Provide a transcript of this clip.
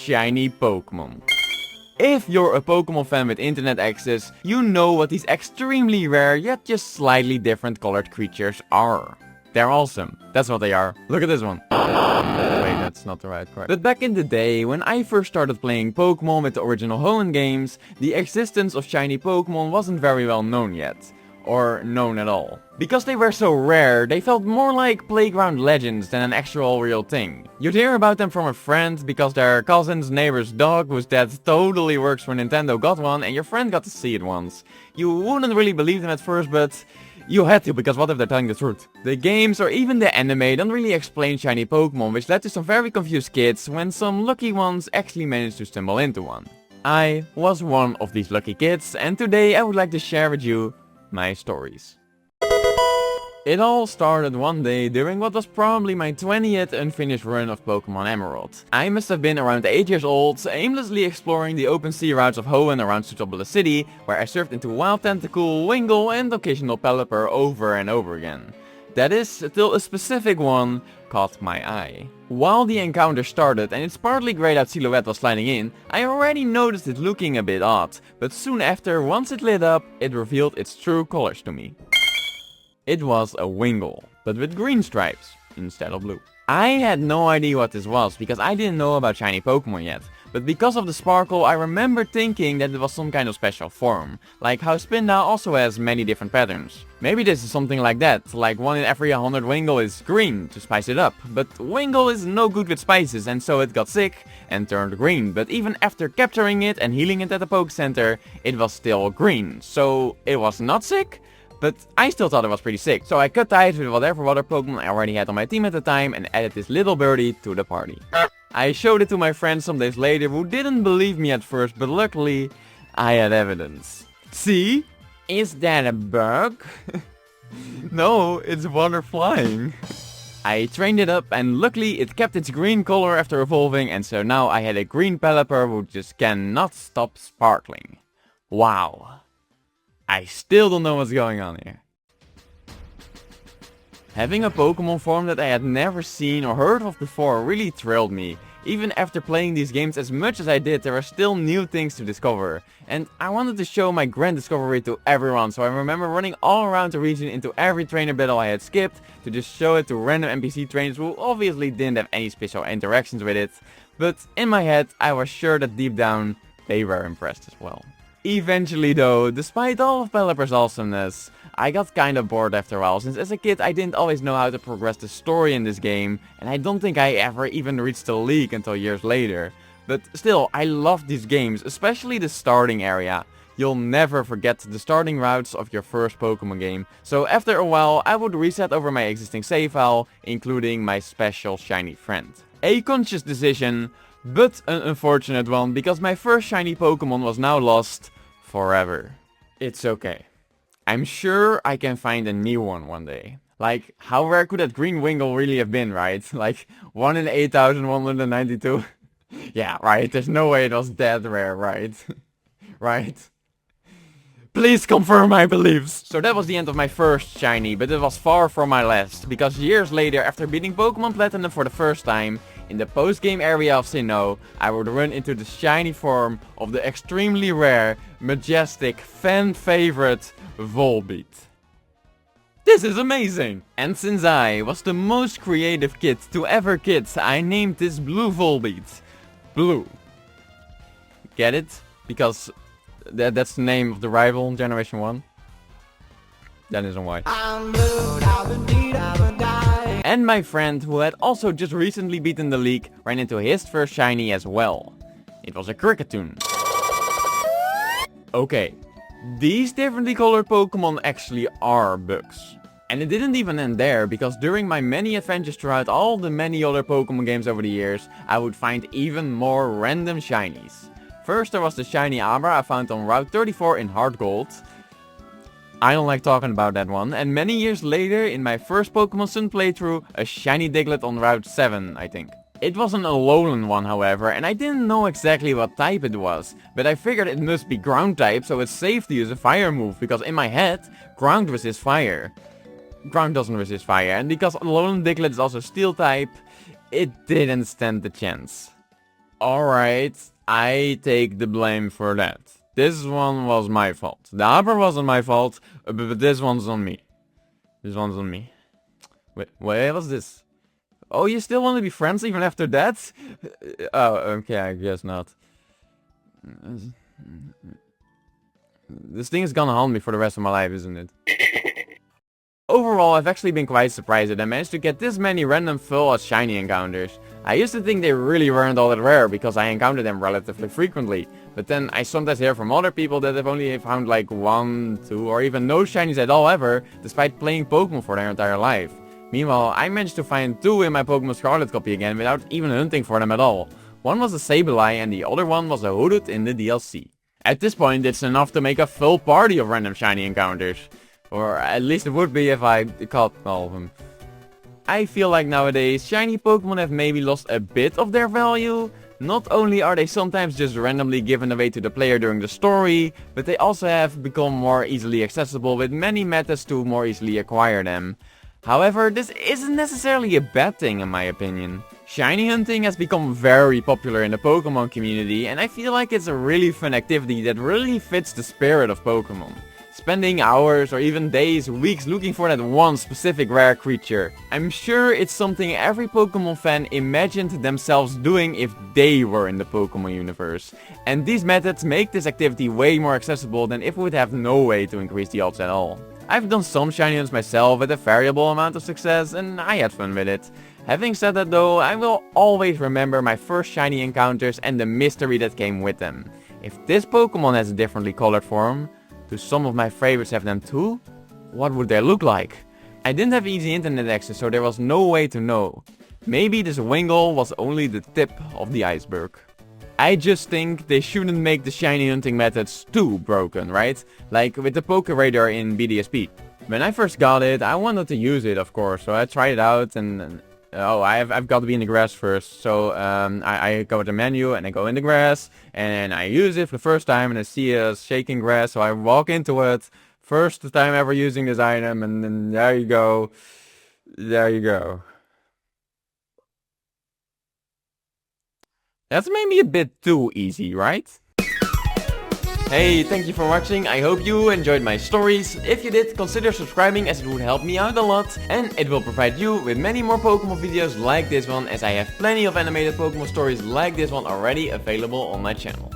shiny Pokemon. If you're a Pokemon fan with internet access, you know what these extremely rare yet just slightly different colored creatures are. They're awesome. That's what they are. Look at this one. Wait, that's not the right card. But back in the day, when I first started playing Pokemon with the original Hoenn games, the existence of shiny Pokemon wasn't very well known yet. Or known at all. Because they were so rare, they felt more like playground legends than an actual real thing. You'd hear about them from a friend because their cousin's neighbor's dog whose dad totally works for Nintendo got one and your friend got to see it once. You wouldn't really believe them at first, but you had to, because what if they're telling the truth? The games or even the anime don't really explain shiny Pokemon, which led to some very confused kids when some lucky ones actually managed to stumble into one. I was one of these lucky kids, and today I would like to share with you my stories. It all started one day during what was probably my 20th unfinished run of Pokemon Emerald. I must have been around 8 years old, aimlessly exploring the open sea routes of Hoenn around Sootopolis City, where I surfed into Wild Tentacool, Wingull and occasional Pelipper over and over again. That is, till a specific one caught my eye. While the encounter started and its partly grayed out silhouette was sliding in, I already noticed it looking a bit odd, but soon after, once it lit up, it revealed its true colors to me. It was a Wingull, but with green stripes instead of blue. I had no idea what this was because I didn't know about shiny Pokemon yet, but because of the sparkle I remember thinking that it was some kind of special form, like how Spinda also has many different patterns. Maybe this is something like that, like 1 in every 100 Wingull is green to spice it up, but Wingull is no good with spices and so it got sick and turned green, but even after capturing it and healing it at the Poke Center, it was still green, so it was not sick? But I still thought it was pretty sick, so I cut ties with whatever water Pokemon I already had on my team at the time and added this little birdie to the party. I showed it to my friends some days later who didn't believe me at first, but luckily I had evidence. See? Is that a bug? No, it's water flying. I trained it up and luckily it kept its green color after evolving, and so now I had a green Pelipper who just cannot stop sparkling. Wow. I still don't know what's going on here. Having a Pokemon form that I had never seen or heard of before really thrilled me. Even after playing these games as much as I did, there are still new things to discover. And I wanted to show my grand discovery to everyone, so I remember running all around the region into every trainer battle I had skipped to just show it to random NPC trainers who obviously didn't have any special interactions with it. But in my head, I was sure that deep down, they were impressed as well. Eventually though, despite all of Pelipper's awesomeness, I got kinda bored after a while, since as a kid I didn't always know how to progress the story in this game, and I don't think I ever even reached the league until years later. But still, I love these games, especially the starting area. You'll never forget the starting routes of your first Pokemon game, so after a while I would reset over my existing save file, including my special shiny friend. A conscious decision, but an unfortunate one, because my first shiny Pokemon was now lost forever. It's okay. I'm sure I can find a new one day. Like, how rare could that green Wingull really have been, right? Like, 1 in 8,192? Yeah, right, there's no way it was that rare, right? Right? Please confirm my beliefs! So that was the end of my first shiny, but it was far from my last, because years later, after beating Pokemon Platinum for the first time, in the post-game area of Sinnoh, I would run into the shiny form of the extremely rare, majestic, fan-favorite Volbeat. This is amazing! And since I was the most creative kid to ever kid, I named this blue Volbeat. Blue. Get it? Because that's the name of the rival, Generation 1. That isn't why. And my friend, who had also just recently beaten the league, ran into his first shiny as well. It was a Kricketune. Okay, these differently colored Pokemon actually are bugs. And it didn't even end there, because during my many adventures throughout all the many other Pokemon games over the years, I would find even more random shinies. First there was the shiny Abra I found on Route 34 in Heart Gold. I don't like talking about that one. And many years later, in my first Pokemon Sun playthrough, a shiny Diglett on Route 7, I think. It was an Alolan one, however, and I didn't know exactly what type it was, but I figured it must be ground type, so it's safe to use a fire move, because in my head, ground resists fire. Ground doesn't resist fire, and because Alolan Diglett is also steel type, it didn't stand the chance. Alright, I take the blame for that. This one was my fault. The upper wasn't my fault, but this one's on me. This one's on me. Wait, what's this? Oh, you still want to be friends even after that? Oh, okay, I guess not. This thing is gonna haunt me for the rest of my life, isn't it? Overall, I've actually been quite surprised that I managed to get this many random full shiny encounters. I used to think they really weren't all that rare because I encountered them relatively frequently, but then I sometimes hear from other people that they've only found like 1, 2 or even no shinies at all ever, despite playing Pokemon for their entire life. Meanwhile, I managed to find 2 in my Pokemon Scarlet copy again without even hunting for them at all. One was a Sableye and the other one was a Hooded in the DLC. At this point, it's enough to make a full party of random shiny encounters. Or at least it would be if I caught all of them. I feel like nowadays, shiny Pokemon have maybe lost a bit of their value. Not only are they sometimes just randomly given away to the player during the story, but they also have become more easily accessible with many methods to more easily acquire them. However, this isn't necessarily a bad thing in my opinion. Shiny hunting has become very popular in the Pokemon community and I feel like it's a really fun activity that really fits the spirit of Pokemon. Spending hours or even days, weeks looking for that one specific rare creature. I'm sure it's something every Pokemon fan imagined themselves doing if they were in the Pokemon universe. And these methods make this activity way more accessible than if we would have no way to increase the odds at all. I've done some shiny hunts myself with a variable amount of success and I had fun with it. Having said that though, I will always remember my first shiny encounters and the mystery that came with them. If this Pokemon has a differently colored form, do some of my favorites have them too? What would they look like? I didn't have easy internet access, so there was no way to know. Maybe this Wingull was only the tip of the iceberg. I just think they shouldn't make the shiny hunting methods too broken, right? Like with the Pokeradar in BDSP. When I first got it, I wanted to use it of course, so I tried it out and oh, I've got to be in the grass first. So I go to the menu and I go in the grass and I use it for the first time and I see a shaking grass. So I walk into it. First time ever using this item and then there you go. There you go. That's maybe a bit too easy, right? Hey, thank you for watching, I hope you enjoyed my stories. If you did, consider subscribing as it would help me out a lot. And it will provide you with many more Pokemon videos like this one, as I have plenty of animated Pokemon stories like this one already available on my channel.